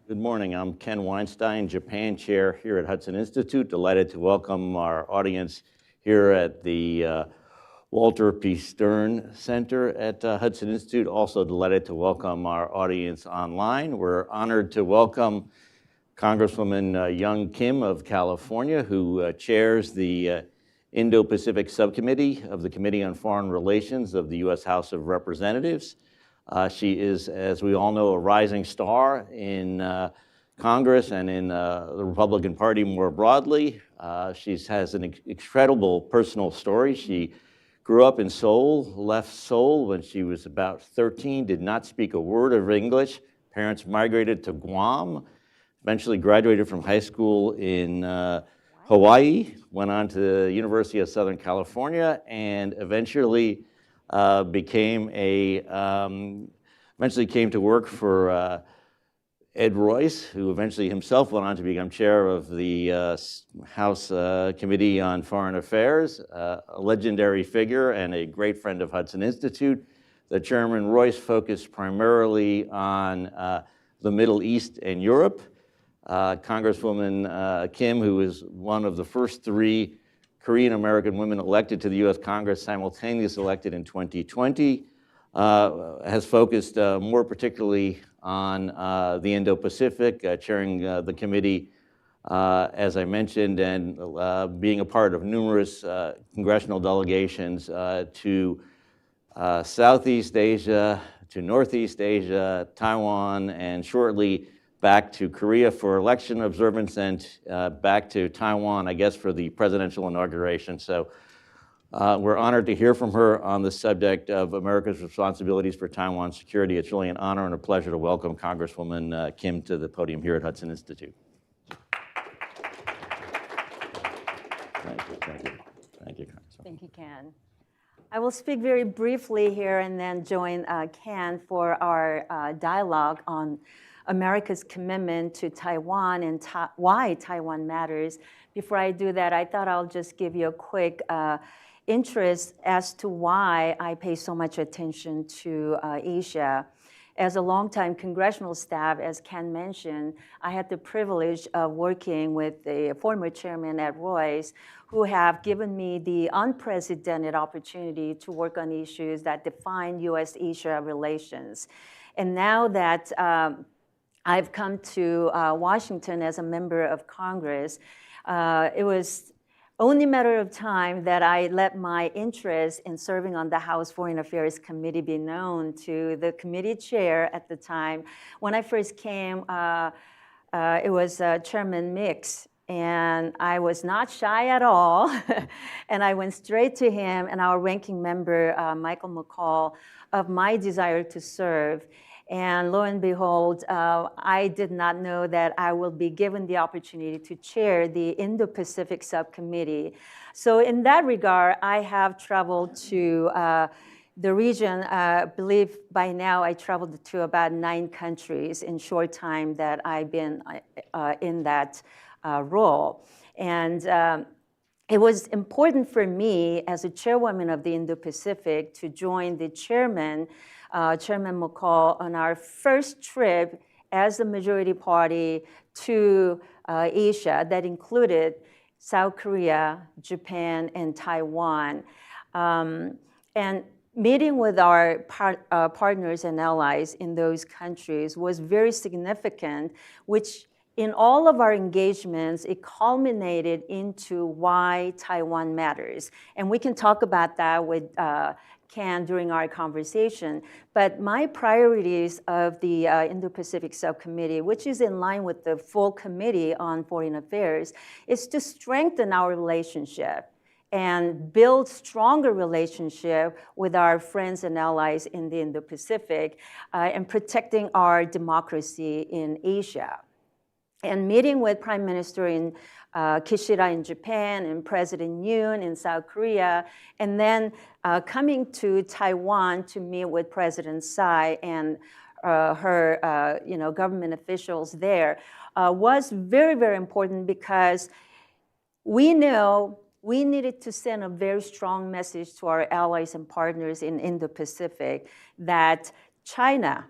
Good morning. I'm Ken Weinstein, Japan Chair here at Hudson Institute. Delighted to welcome our audience here at the Walter P. Stern Center at Hudson Institute. Also delighted to welcome our audience online. We're honored to welcome Congresswoman Young Kim of California, who chairs the Indo-Pacific Subcommittee of the Committee on Foreign Relations of the U.S. House of Representatives. She is, as we all know, a rising star in Congress and in the Republican Party more broadly. She has an incredible personal story. She grew up in Seoul, left Seoul when she was about 13, did not speak a word of English. Parents migrated to Guam, eventually graduated from high school in Hawaii, went on to the University of Southern California, and eventually came to work for Ed Royce, who eventually himself went on to become chair of the House Committee on Foreign Affairs, a legendary figure and a great friend of Hudson Institute. The Chairman Royce focused primarily on the Middle East and Europe. Congresswoman Kim, who is one of the first 3 Korean American women elected to the U.S. Congress, simultaneously elected in 2020, has focused more particularly on the Indo-Pacific, chairing the committee, as I mentioned, and being a part of numerous congressional delegations to Southeast Asia, to Northeast Asia, Taiwan, and shortly back to Korea for election observance, and back to Taiwan, I guess, for the presidential inauguration. So we're honored to hear from her on the subject of America's responsibilities for Taiwan security. It's really an honor and a pleasure to welcome Congresswoman Kim to the podium here at Hudson Institute. Thank you, thank you. Thank you, Congresswoman. Thank you, Ken. I will speak very briefly here and then join Ken for our dialogue on America's commitment to Taiwan and why Taiwan matters. Before I do that, I thought I'll just give you a quick interest as to why I pay so much attention to Asia. As a longtime congressional staff, as Ken mentioned, I had the privilege of working with the former chairman Ed Royce, who have given me the unprecedented opportunity to work on issues that define U.S.-Asia relations. And now that I've come to Washington as a member of Congress, it was only a matter of time that I let my interest in serving on the House Foreign Affairs Committee be known to the committee chair at the time. When I first came, it was Chairman Mix, and I was not shy at all. And I went straight to him and our ranking member, Michael McCall, of my desire to serve. And lo and behold, I did not know that I will be given the opportunity to chair the Indo-Pacific Subcommittee. So in that regard, I have traveled to the region. I believe by now I traveled to about 9 countries in short time that I've been in that role. And it was important for me as a chairwoman of the Indo-Pacific to join the chairman, Chairman McCall, on our first trip as a majority party to Asia that included South Korea, Japan, and Taiwan. And meeting with our partners and allies in those countries was very significant, which in all of our engagements, it culminated into why Taiwan matters. And we can talk about that with Ken during our conversation. But my priorities of the Indo-Pacific Subcommittee, which is in line with the full Committee on Foreign Affairs, is to strengthen our relationship and build stronger relationship with our friends and allies in the Indo-Pacific and protecting our democracy in Asia. And meeting with Prime Minister Kishida in Japan and President Yoon in South Korea, and then coming to Taiwan to meet with President Tsai and her government officials there was very, very important because we know we needed to send a very strong message to our allies and partners in Indo-Pacific that China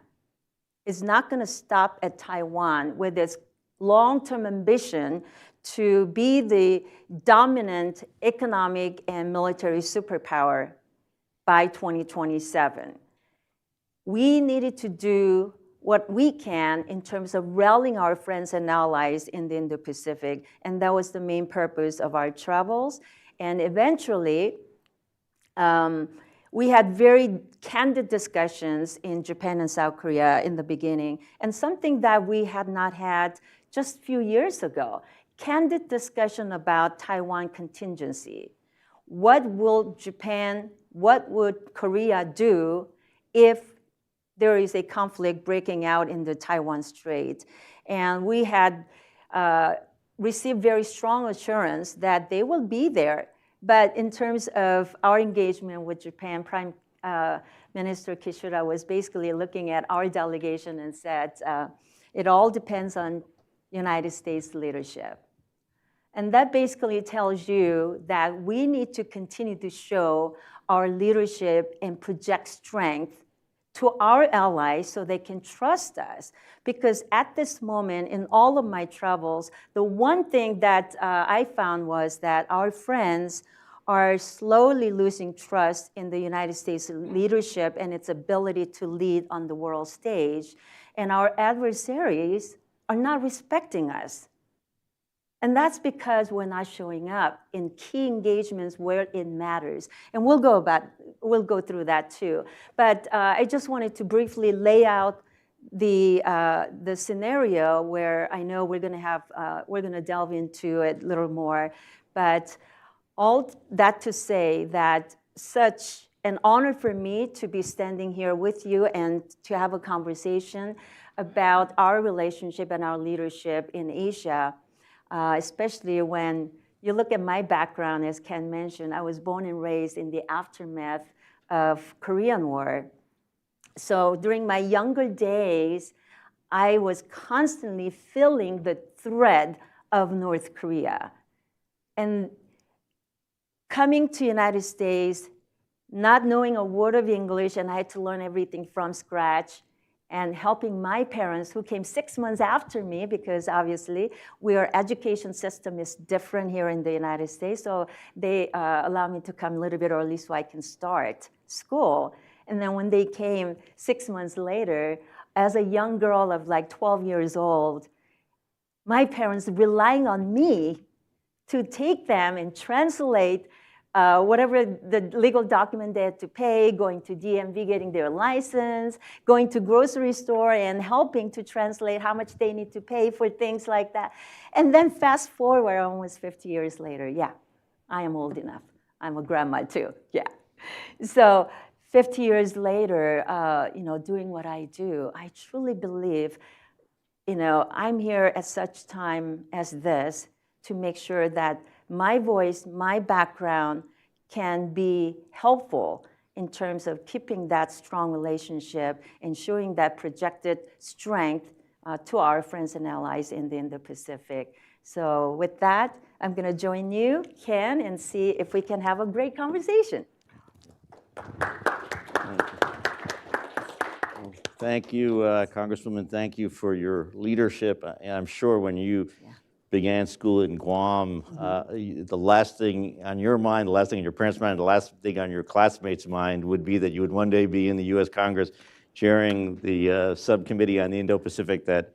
is not going to stop at Taiwan with its long-term ambition to be the dominant economic and military superpower by 2027. We needed to do what we can in terms of rallying our friends and allies in the Indo-Pacific, and that was the main purpose of our travels. And eventually, we had very candid discussions in Japan and South Korea in the beginning, and something that we had not had just a few years ago, candid discussion about Taiwan contingency. What will Japan, what would Korea do if there is a conflict breaking out in the Taiwan Strait? And we had received very strong assurance that they will be there. But in terms of our engagement with Japan, Prime Minister Kishida was basically looking at our delegation and said, it all depends on United States leadership. And that basically tells you that we need to continue to show our leadership and project strength to our allies so they can trust us. Because at this moment, in all of my travels, the one thing that I found was that our friends are slowly losing trust in the United States leadership and its ability to lead on the world stage. And our adversaries are not respecting us. And that's because we're not showing up in key engagements where it matters. And we'll go through that too. But I just wanted to briefly lay out the scenario where I know we're gonna delve into it a little more. But all that to say that such an honor for me to be standing here with you and to have a conversation about our relationship and our leadership in Asia. Especially when you look at my background, as Ken mentioned, I was born and raised in the aftermath of Korean War. So during my younger days, I was constantly feeling the threat of North Korea. And coming to United States, not knowing a word of English, and I had to learn everything from scratch, and helping my parents who came 6 months after me, because obviously our education system is different here in the United States. So they allowed me to come a little bit early so I can start school. And then when they came 6 months later, as a young girl of like 12 years old, my parents relying on me to take them and translate whatever the legal document they had to pay, going to DMV, getting their license, going to grocery store and helping to translate how much they need to pay for things like that. And then fast forward almost 50 years later, yeah, I am old enough. I'm a grandma too, yeah. So 50 years later, doing what I do, I truly believe, I'm here at such time as this to make sure that my voice, my background can be helpful in terms of keeping that strong relationship and showing that projected strength to our friends and allies in the Indo-Pacific. So with that, I'm going to join you, Ken, and see if we can have a great conversation. Thank you, Congresswoman. Thank you for your leadership. I'm sure when you began school in Guam, the last thing on your mind, the last thing on your parents' mind, the last thing on your classmates' mind would be that you would one day be in the U.S. Congress chairing the subcommittee on the Indo-Pacific that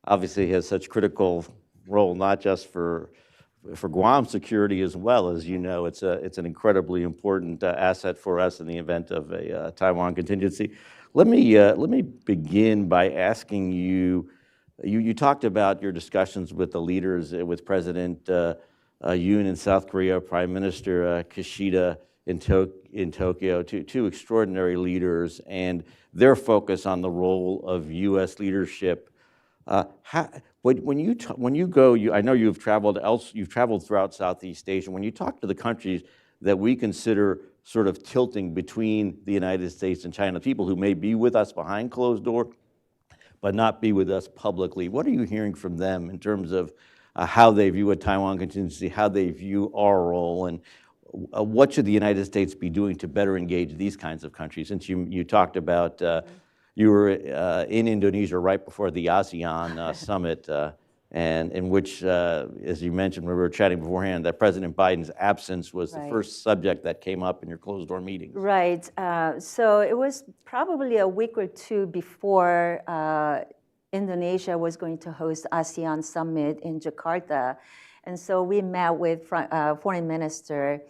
obviously has such critical role, not just for Guam security as well. As you know, it's an incredibly important asset for us in the event of a Taiwan contingency. Let me begin by asking you. You talked about your discussions with the leaders, with President Yoon in South Korea, Prime Minister Kishida in Tokyo, two extraordinary leaders, and their focus on the role of U.S. leadership. When you go, I know you've traveled throughout Southeast Asia. When you talk to the countries that we consider sort of tilting between the United States and China, people who may be with us behind closed doors, but not be with us publicly. What are you hearing from them in terms of how they view a Taiwan contingency, how they view our role, and what should the United States be doing to better engage these kinds of countries? Since you talked about you were in Indonesia right before the ASEAN summit, and in which, as you mentioned when we were chatting beforehand, that President Biden's absence was the first subject that came up in your closed-door meetings. Right. So it was probably a week or two before Indonesia was going to host ASEAN summit in Jakarta. And so we met with foreign minister.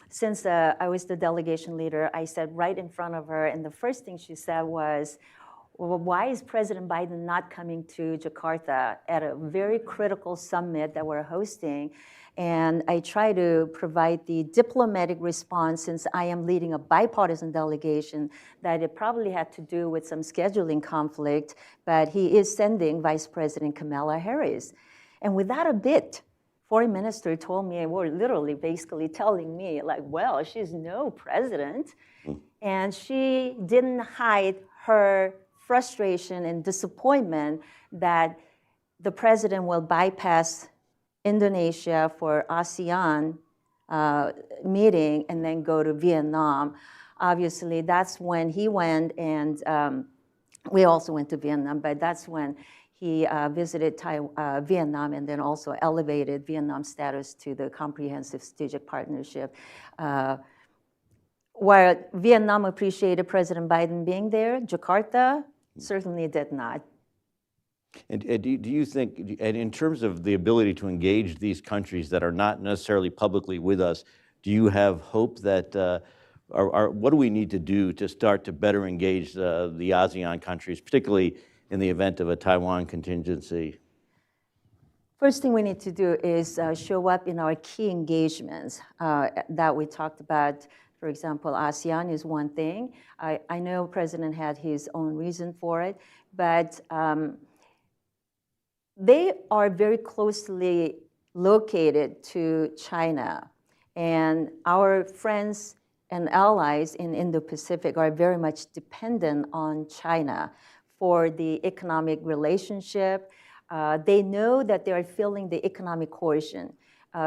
Since I was the delegation leader, I sat right in front of her, and the first thing she said was, well, why is President Biden not coming to Jakarta at a very critical summit that we're hosting? And I try to provide the diplomatic response, since I am leading a bipartisan delegation, that it probably had to do with some scheduling conflict, but he is sending Vice President Kamala Harris. And without a bit, foreign minister told me, or literally basically telling me, like, well, she's no president. And she didn't hide her frustration and disappointment that the president will bypass Indonesia for ASEAN meeting and then go to Vietnam. Obviously, that's when he went, and we also went to Vietnam, but that's when he visited Vietnam and then also elevated Vietnam's status to the Comprehensive Strategic Partnership. While Vietnam appreciated President Biden being there, Jakarta certainly did not. And do you think, and in terms of the ability to engage these countries that are not necessarily publicly with us, do you have hope that, what do we need to do to start to better engage the ASEAN countries, particularly in the event of a Taiwan contingency? First thing we need to do is show up in our key engagements that we talked about. For example, ASEAN is one thing. I know the president had his own reason for it, but they are very closely located to China. And our friends and allies in Indo-Pacific are very much dependent on China for the economic relationship. They know that they are feeling the economic coercion.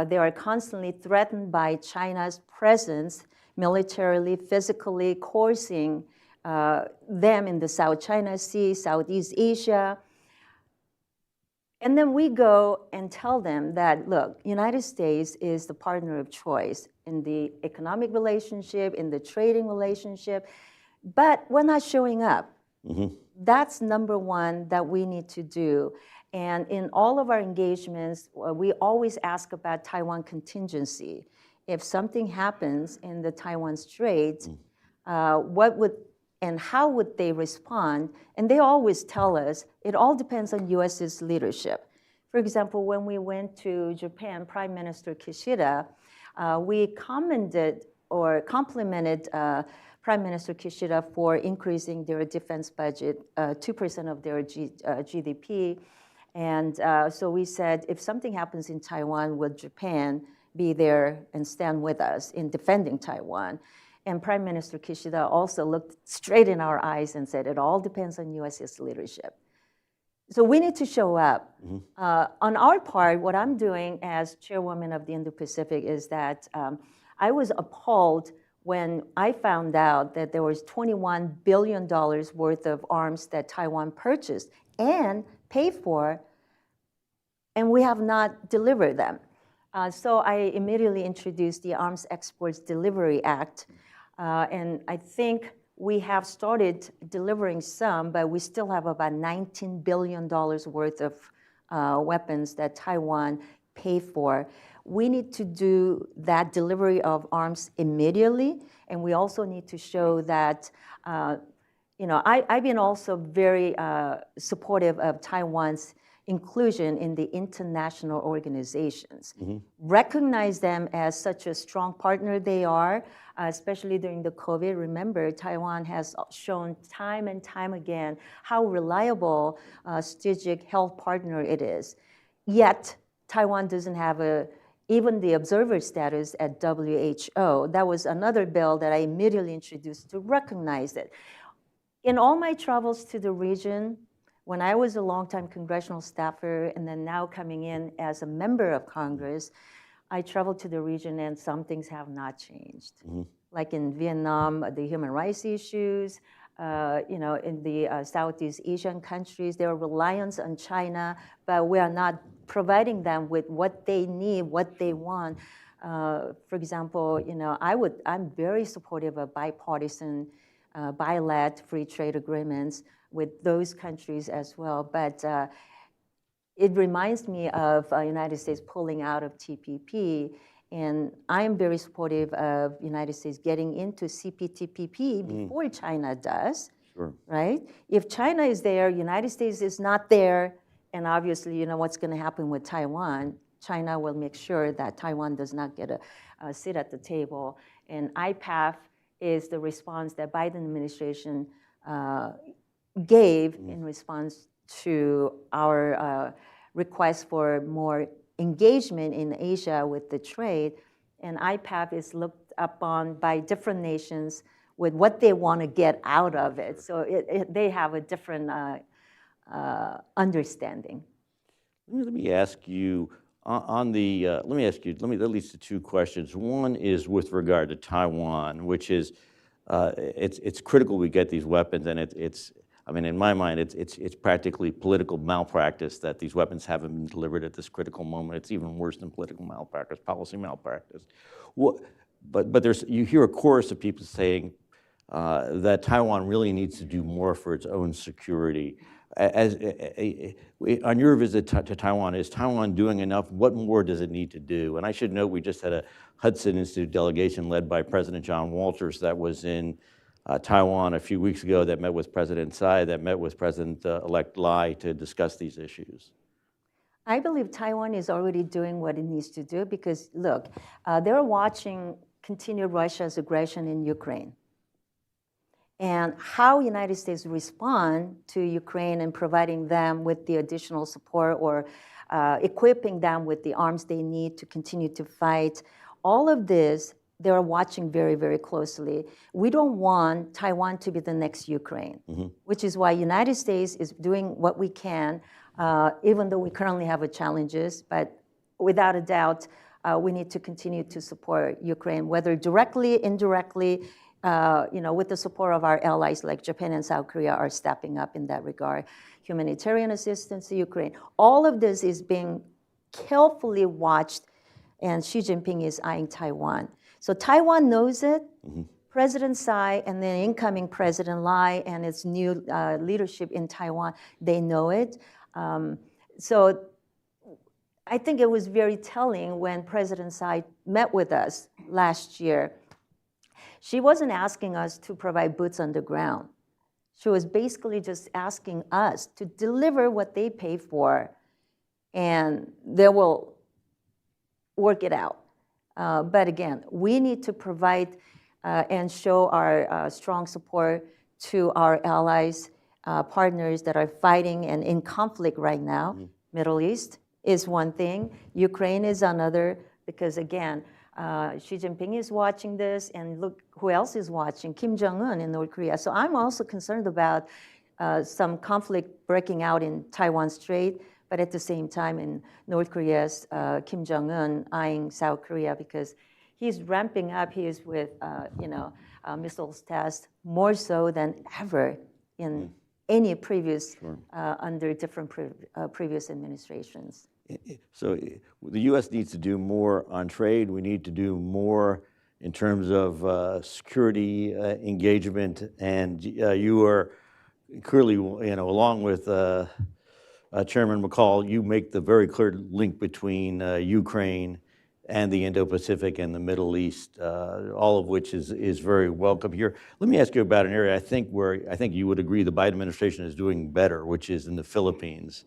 They are constantly threatened by China's presence, militarily, physically coercing them in the South China Sea, Southeast Asia. And then we go and tell them that, look, United States is the partner of choice in the economic relationship, in the trading relationship, but we're not showing up. That's number one that we need to do. And in all of our engagements, we always ask about Taiwan contingency. If something happens in the Taiwan Strait, what would and how would they respond? And they always tell us it all depends on U.S.'s leadership. For example, when we went to Japan, Prime Minister Kishida, we commended or complimented Prime Minister Kishida for increasing their defense budget 2% of their GDP. And so we said, if something happens in Taiwan, will Japan be there and stand with us in defending Taiwan? And Prime Minister Kishida also looked straight in our eyes and said, it all depends on U.S.'s leadership. So we need to show up. On our part, what I'm doing as chairwoman of the Indo-Pacific is that I was appalled when I found out that there was $21 billion worth of arms that Taiwan purchased and paid for, and we have not delivered them. So I immediately introduced the Arms Exports Delivery Act, and I think we have started delivering some, but we still have about $19 billion worth of weapons that Taiwan paid for. We need to do that delivery of arms immediately, and we also need to show that, I've been also very supportive of Taiwan's inclusion in the international organizations. Recognize them as such a strong partner they are, especially during the COVID. Remember, Taiwan has shown time and time again how reliable strategic health partner it is. Yet, Taiwan doesn't have even the observer status at WHO. That was another bill that I immediately introduced to recognize it. In all my travels to the region, when I was a longtime congressional staffer and then now coming in as a member of Congress, I traveled to the region and some things have not changed. Like in Vietnam, the human rights issues, in the Southeast Asian countries. They're reliant on China, but we are not providing them with what they need, what they want. For example, I'm very supportive of bipartisan, bilateral free trade agreements with those countries as well. But it reminds me of United States pulling out of TPP. And I am very supportive of United States getting into CPTPP before China does, right? If China is there, United States is not there, and obviously, you know what's going to happen with Taiwan. China will make sure that Taiwan does not get a seat at the table. And IPAF is the response that Biden administration gave in response to our request for more engagement in Asia with the trade, and IPAF is looked upon by different nations with what they want to get out of it. So they have a different understanding. Let me ask you let me at least two questions. One is with regard to Taiwan, which is it's critical we get these weapons, and I mean, in my mind, it's practically political malpractice that these weapons haven't been delivered at this critical moment. It's even worse than political malpractice, policy malpractice. But you hear a chorus of people saying that Taiwan really needs to do more for its own security. On your visit to Taiwan, is Taiwan doing enough? What more does it need to do? And I should note we just had a Hudson Institute delegation led by President John Walters that was in Taiwan a few weeks ago, that met with President Tsai, that met with President-elect Lai to discuss these issues. I believe Taiwan is already doing what it needs to do because, look, they're watching continued Russia's aggression in Ukraine. And how United States respond to Ukraine and providing them with the additional support or equipping them with the arms they need to continue to fight, all of this they're watching very, very closely. We don't want Taiwan to be the next Ukraine, which is why United States is doing what we can, even though we currently have challenges, but without a doubt, we need to continue to support Ukraine, whether directly, indirectly, with the support of our allies like Japan and South Korea are stepping up in that regard. Humanitarian assistance to Ukraine. All of this is being carefully watched, and Xi Jinping is eyeing Taiwan. So Taiwan knows it. President Tsai and then incoming President Lai and its new leadership in Taiwan, they know it. So I think it was very telling when President Tsai met with us last year. She wasn't asking us to provide boots on the ground. She was basically just asking us to deliver what they pay for, and they will work it out. But again, we need to provide and show our strong support to our allies, partners that are fighting and in conflict right now. Middle East is one thing. Ukraine is another, because again, Xi Jinping is watching this, and look who else is watching, Kim Jong-un in North Korea. So I'm also concerned about some conflict breaking out in Taiwan Strait, but at the same time in North Korea's Kim Jong-un eyeing South Korea because he's ramping up his with missiles test more so than ever in any previous under different previous administrations. So the U.S. needs to do more on trade. We need to do more in terms of security engagement, and you are clearly, along with Chairman McCall, you make the very clear link between Ukraine and the Indo-Pacific and the Middle East, all of which is very welcome here. Let me ask you about an area I think you would agree the Biden administration is doing better, which is in the Philippines.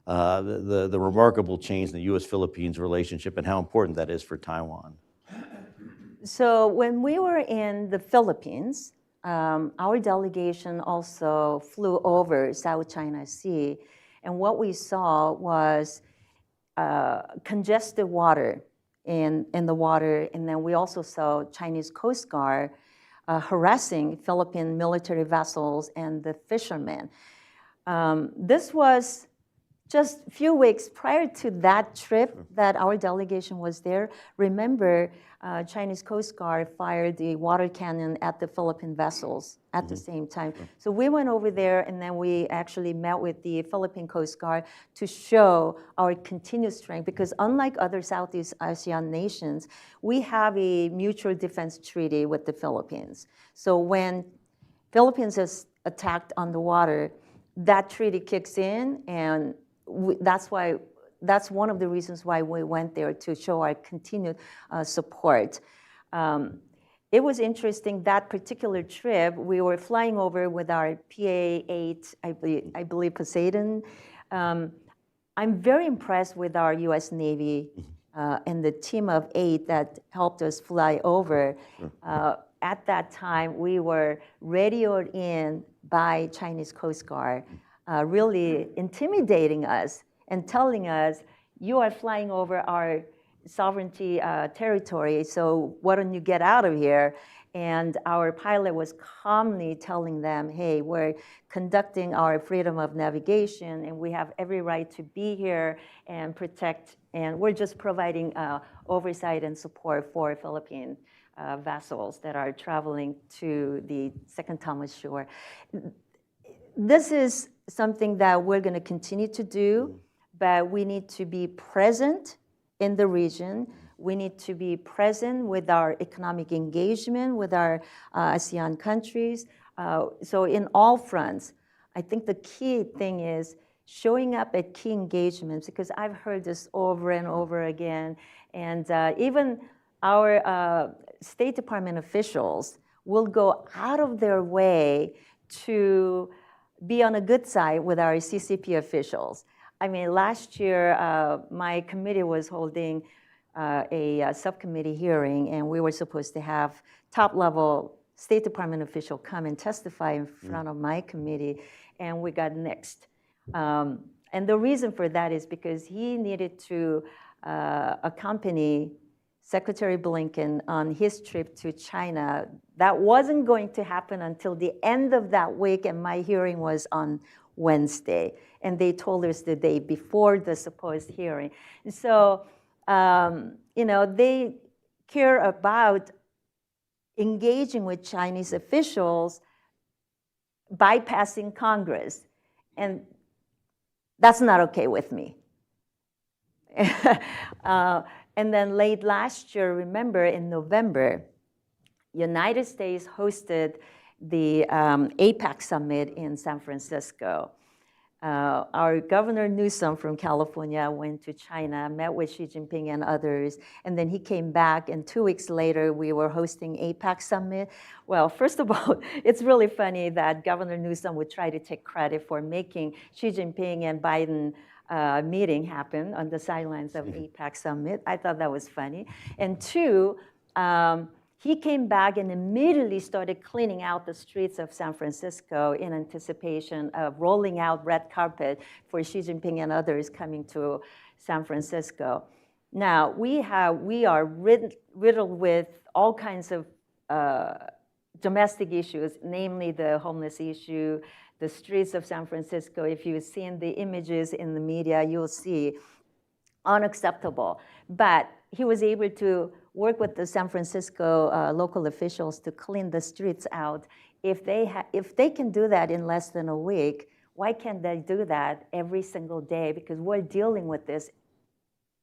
The remarkable change in the U.S.-Philippines relationship and how important that is for Taiwan. So when we were in the Philippines, our delegation also flew over South China Sea, and what we saw was congested water in the water, and then we also saw Chinese Coast Guard harassing Philippine military vessels and the fishermen. This was just a few weeks prior to that trip that our delegation was there, remember, Chinese Coast Guard fired the water cannon at the Philippine vessels at the same time. So we went over there, and then we actually met with the Philippine Coast Guard to show our continued strength, because unlike other Southeast ASEAN nations, we have a mutual defense treaty with the Philippines. So when Philippines is attacked on the water, that treaty kicks in, and that's one of the reasons why we went there, to show our continued support. It was interesting, that particular trip, we were flying over with our PA-8, I believe Poseidon. I'm very impressed with our US Navy and the team of 8 that helped us fly over. At that time, we were radioed in by Chinese Coast Guard, really intimidating us and telling us, you are flying over our sovereignty territory, so why don't you get out of here? And our pilot was calmly telling them, hey, we're conducting our freedom of navigation, and we have every right to be here and protect, and we're just providing oversight and support for Philippine vessels that are traveling to the Second Thomas Shore. This is something that we're going to continue to do, but we need to be present in the region. We need to be present with our economic engagement with our ASEAN countries. So in all fronts, I think the key thing is showing up at key engagements, because I've heard this over and over again. And even our State Department officials will go out of their way to be on a good side with our CCP officials. I mean, last year, my committee was holding a subcommittee hearing, and we were supposed to have top-level State Department official come and testify in front of my committee, and we got nixed. And the reason for that is because he needed to accompany Secretary Blinken on his trip to China. That wasn't going to happen until the end of that week, and my hearing was on Wednesday. And they told us the day before the supposed hearing. So, they care about engaging with Chinese officials, bypassing Congress. And that's not okay with me. And then late last year, remember, in November, United States hosted the APEC summit in San Francisco. Our Governor Newsom from California went to China, met with Xi Jinping and others, and then he came back, and 2 weeks later, we were hosting APEC summit. Well, first of all, it's really funny that Governor Newsom would try to take credit for making Xi Jinping and Biden meeting happen on the sidelines of APEC summit. I thought that was funny. And 2, he came back and immediately started cleaning out the streets of San Francisco in anticipation of rolling out red carpet for Xi Jinping and others coming to San Francisco. Now, we are riddled with all kinds of domestic issues, namely the homeless issue, the streets of San Francisco. If you've seen the images in the media, you'll see unacceptable. But he was able to work with the San Francisco local officials to clean the streets out. If they can do that in less than a week, why can't they do that every single day? Because we're dealing with this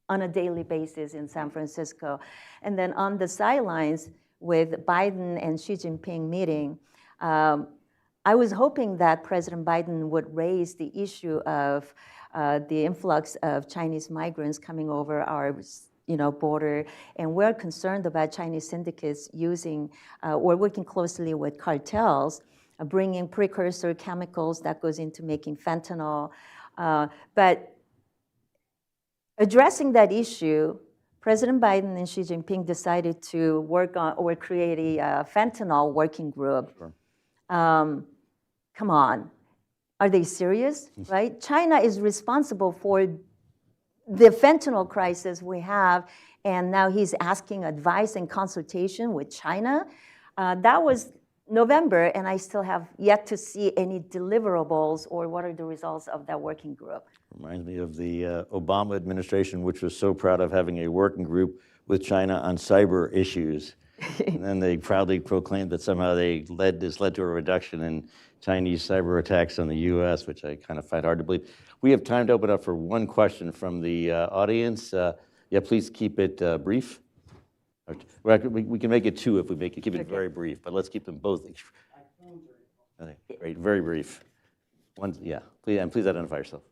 on a daily basis in San Francisco. And then on the sidelines with Biden and Xi Jinping meeting, I was hoping that President Biden would raise the issue of the influx of Chinese migrants coming over our border, and we're concerned about Chinese syndicates using or working closely with cartels, bringing precursor chemicals that goes into making fentanyl. But addressing that issue, President Biden and Xi Jinping decided to work on or create a fentanyl working group. Sure. Come on, are they serious, right? China is responsible for the fentanyl crisis we have, and now he's asking advice and consultation with China. That was November, and I still have yet to see any deliverables or what are the results of that working group. Reminds me of the Obama administration, which was so proud of having a working group with China on cyber issues. And then they proudly proclaimed that somehow this led to a reduction in Chinese cyber attacks on the U.S., which I kind of find hard to believe. We have time to open up for one question from the audience. Yeah, please keep it brief. We can make it two if we keep it very brief, but let's keep them both. Okay, great, very brief. Yeah, please identify yourself.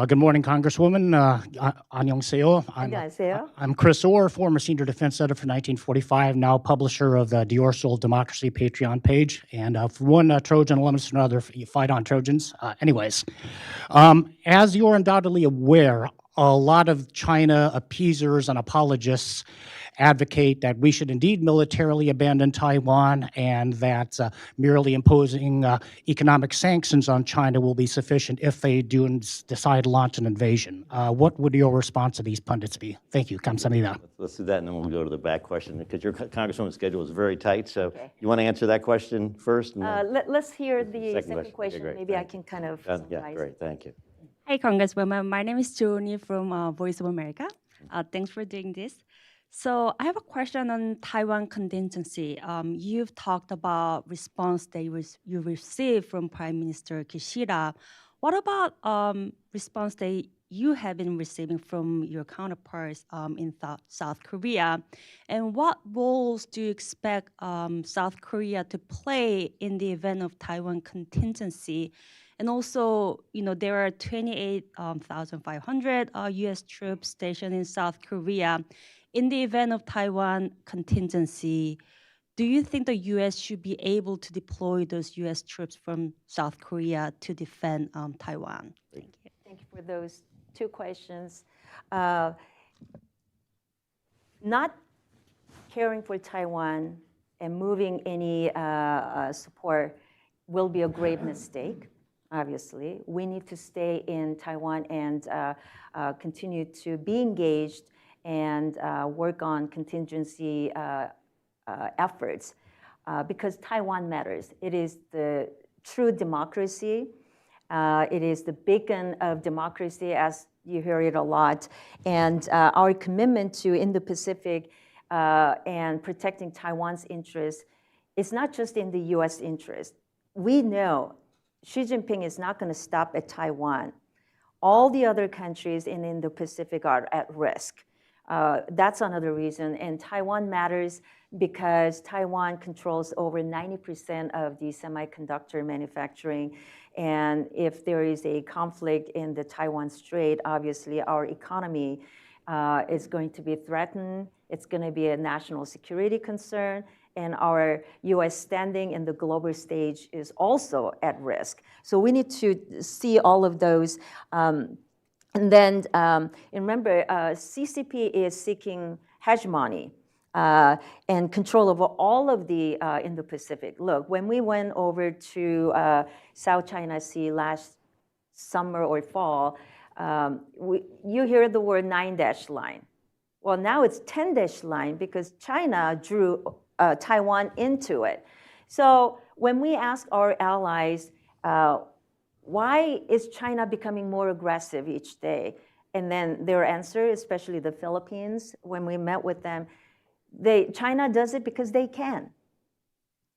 Good morning, Congresswoman. 안녕하세요. 안녕하세요. I'm Chris Orr, former senior defense editor for 1945, now publisher of the Diorsul Democracy Patreon page. And for one Trojan alumnus to another, you fight on Trojans. As you're undoubtedly aware, a lot of China appeasers and apologists advocate that we should indeed militarily abandon Taiwan and that merely imposing economic sanctions on China will be sufficient if they do decide to launch an invasion. What would your response to these pundits be? Thank you. 감사합니다. Let's do that, and then we'll go to the back question, because your Congresswoman's schedule is very tight. So you want to answer that question first? Let's hear the second question. Okay, great. Maybe I can kind of Yeah, summarize. great. Thank you. Hi, Congresswoman. My name is Joni from Voice of America. Thanks for doing this. So I have a question on Taiwan contingency. You've talked about response that you received from Prime Minister Kishida. What about response that you have been receiving from your counterparts in South Korea? And what roles do you expect South Korea to play in the event of Taiwan contingency? And also, there are 28,500 U.S. troops stationed in South Korea. In the event of Taiwan contingency, do you think the U.S. should be able to deploy those U.S. troops from South Korea to defend Taiwan? Thank you. Thank you for those two questions. Not caring for Taiwan and moving any support will be a grave mistake. Obviously, we need to stay in Taiwan and continue to be engaged and work on contingency efforts because Taiwan matters. It is the true democracy. It is the beacon of democracy, as you hear it a lot. And our commitment to Indo-Pacific and protecting Taiwan's interests is not just in the U.S. interest. We know Xi Jinping is not going to stop at Taiwan. All the other countries in Indo-Pacific are at risk. That's another reason. And Taiwan matters because Taiwan controls over 90% of the semiconductor manufacturing. And if there is a conflict in the Taiwan Strait, obviously our economy is going to be threatened. It's going to be a national security concern. And our U.S. standing in the global stage is also at risk. So we need to see all of those. And then remember, CCP is seeking hegemony and control over all of the Indo-Pacific. Look, when we went over to South China Sea last summer or fall, you hear the word 9-dash line. Well, now it's 10-dash line because China drew Taiwan into it. So when we ask our allies, why is China becoming more aggressive each day? And then their answer, especially the Philippines, when we met with them, China does it because they can.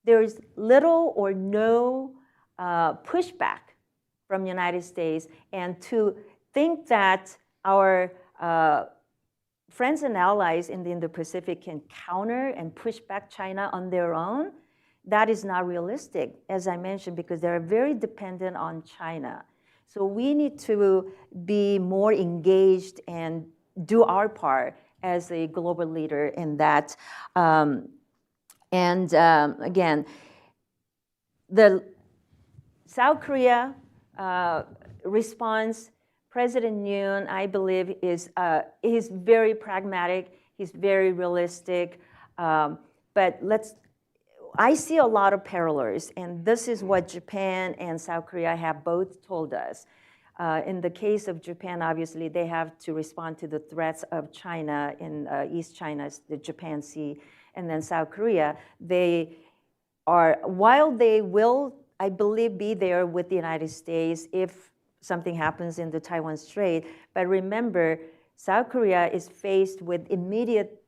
There is little or no pushback from the United States. And to think that our friends and allies in the Indo-Pacific can counter and push back China on their own, that is not realistic, as I mentioned, because they're very dependent on China. So we need to be more engaged and do our part as a global leader in that. Again, the South Korea response, President Yoon, I believe, is very pragmatic. He's very realistic. But I see a lot of parallels, and this is what Japan and South Korea have both told us. In the case of Japan, obviously, they have to respond to the threats of China in East China, the Japan Sea, and then South Korea. While they will, I believe, be there with the United States if something happens in the Taiwan Strait. But remember, South Korea is faced with immediate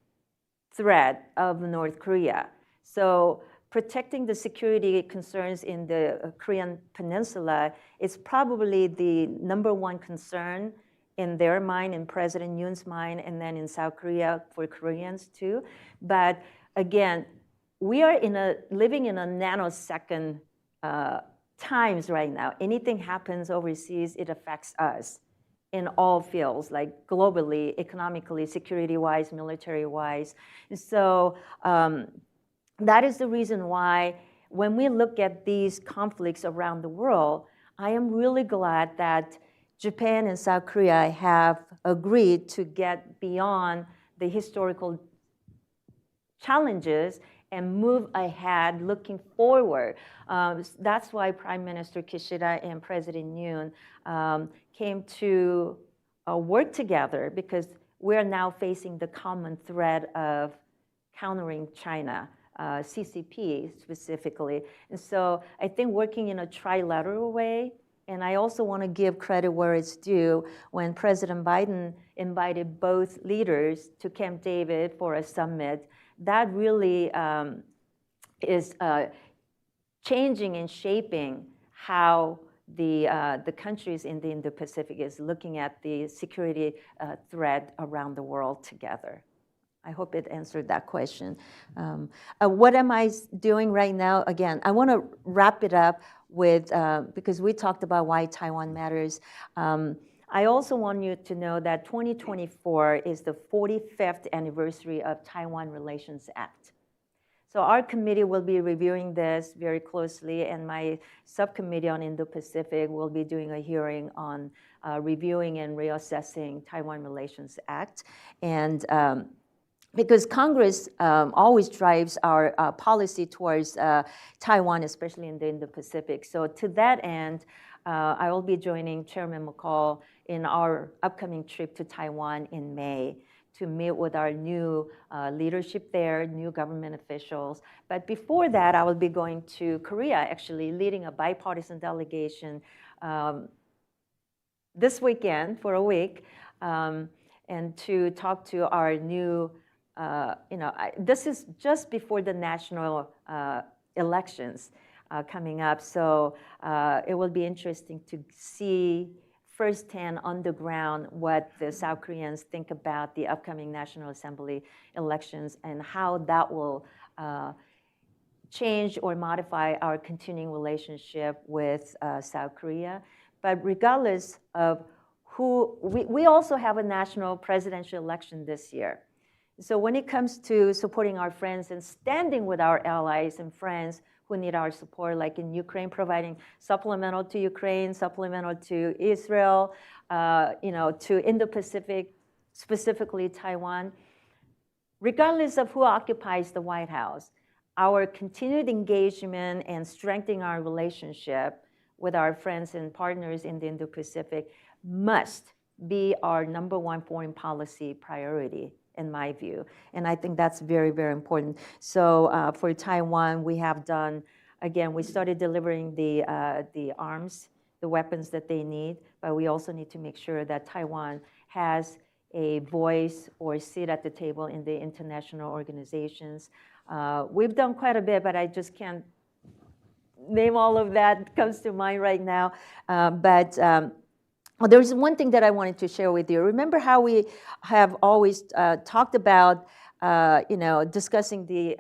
threat of North Korea. So protecting the security concerns in the Korean Peninsula is probably the #1 concern in their mind, in President Yoon's mind, and then in South Korea for Koreans too. But again, we are living in a nanosecond times right now. Anything happens overseas, it affects us in all fields, like globally, economically, security-wise, military-wise. So that is the reason why when we look at these conflicts around the world, I am really glad that Japan and South Korea have agreed to get beyond the historical challenges and move ahead, looking forward. That's why Prime Minister Kishida and President Yoon came to work together, because we're now facing the common threat of countering China, CCP specifically. And so I think working in a trilateral way, and I also want to give credit where it's due, when President Biden invited both leaders to Camp David for a summit, that really is changing and shaping how the countries in the Indo-Pacific is looking at the security threat around the world together. I hope it answered that question. What am I doing right now? Again, I want to wrap it up with, because we talked about why Taiwan matters. I also want you to know that 2024 is the 45th anniversary of Taiwan Relations Act. So our committee will be reviewing this very closely, and my subcommittee on Indo-Pacific will be doing a hearing on reviewing and reassessing Taiwan Relations Act. And because Congress always drives our policy towards Taiwan, especially in the Indo-Pacific. So to that end, I will be joining Chairman McCall in our upcoming trip to Taiwan in May to meet with our new leadership there, new government officials. But before that, I will be going to Korea, actually leading a bipartisan delegation this weekend for a week, and to talk to our new, this is just before the national elections coming up. So it will be interesting to see firsthand on the ground what the South Koreans think about the upcoming National Assembly elections and how that will change or modify our continuing relationship with South Korea. But regardless of who, we also have a national presidential election this year. So when it comes to supporting our friends and standing with our allies and friends who need our support, like in Ukraine, providing supplemental to Ukraine, supplemental to Israel, to Indo-Pacific, specifically Taiwan. Regardless of who occupies the White House, our continued engagement and strengthening our relationship with our friends and partners in the Indo-Pacific must be our #1 foreign policy priority, in my view. And I think that's very, very important. So for Taiwan, we have done, again, we started delivering the arms, the weapons that they need, but we also need to make sure that Taiwan has a voice or a seat at the table in the international organizations. We've done quite a bit, but I just can't name all of that comes to mind right now. There's one thing that I wanted to share with you. Remember how we have always talked about, discussing the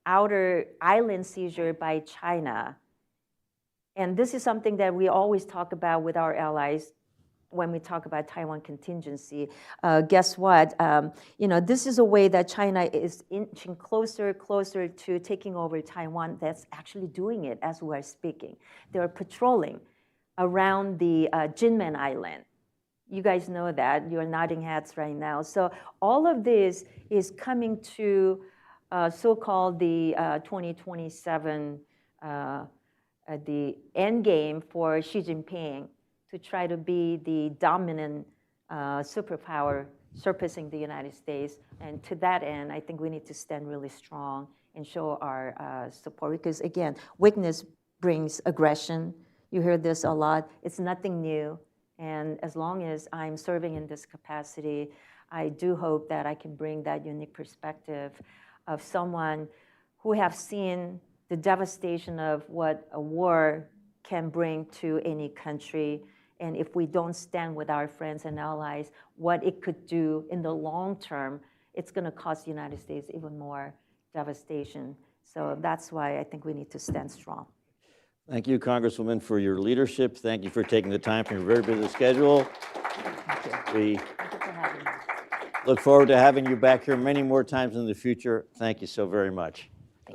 outer island seizure by China. And this is something that we always talk about with our allies when we talk about Taiwan contingency. Guess what? This is a way that China is inching closer to taking over Taiwan. That's actually doing it as we're speaking. They're patrolling around the Jinmen Island. You guys know that. You're nodding heads right now. So all of this is coming to so-called the 2027, the end game for Xi Jinping to try to be the dominant superpower surpassing the United States. And to that end, I think we need to stand really strong and show our support. Because again, weakness brings aggression. You hear this a lot. It's nothing new. And as long as I'm serving in this capacity, I do hope that I can bring that unique perspective of someone who have seen the devastation of what a war can bring to any country. And if we don't stand with our friends and allies, what it could do in the long term, it's going to cost the United States even more devastation. So that's why I think we need to stand strong. Thank you, Congresswoman, for your leadership. Thank you for taking the time from your very busy schedule. Thank you. We Thank you for having me. look forward to having you back here many more times in the future. Thank you so very much.